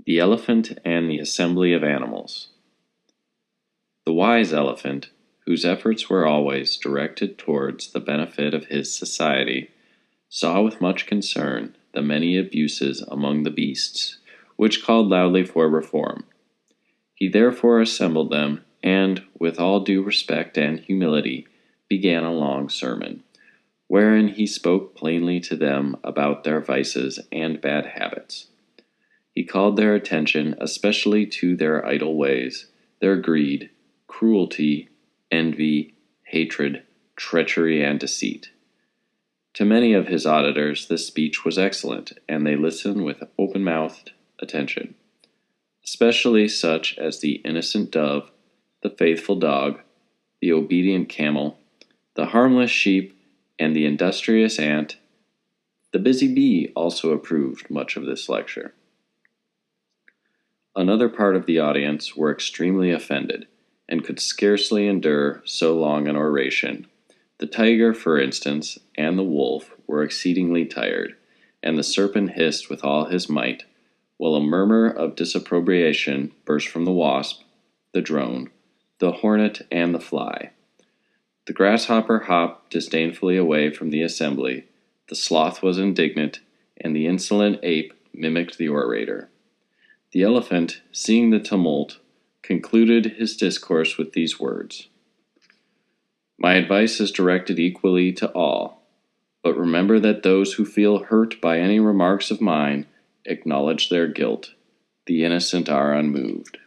The Elephant and the Assembly of Animals. The wise elephant, whose efforts were always directed towards the benefit of his society, saw with much concern the many abuses among the beasts, which called loudly for reform. He therefore assembled them, and, with all due respect and humility, began a long sermon, wherein he spoke plainly to them about their vices and bad habits. He called their attention especially to their idle ways, their greed, cruelty, envy, hatred, treachery, and deceit. To many of his auditors this speech was excellent, and they listened with open-mouthed attention, especially such as the innocent dove, the faithful dog, the obedient camel, the harmless sheep, and the industrious ant. The busy bee also approved much of this lecture. Another part of the audience were extremely offended, and could scarcely endure so long an oration. The tiger, for instance, and the wolf were exceedingly tired, and the serpent hissed with all his might, while a murmur of disapprobation burst from the wasp, the drone, the hornet, and the fly. The grasshopper hopped disdainfully away from the assembly, the sloth was indignant, and the insolent ape mimicked the orator. The elephant, seeing the tumult, concluded his discourse with these words: "My advice is directed equally to all, but remember that those who feel hurt by any remarks of mine acknowledge their guilt. The innocent are unmoved."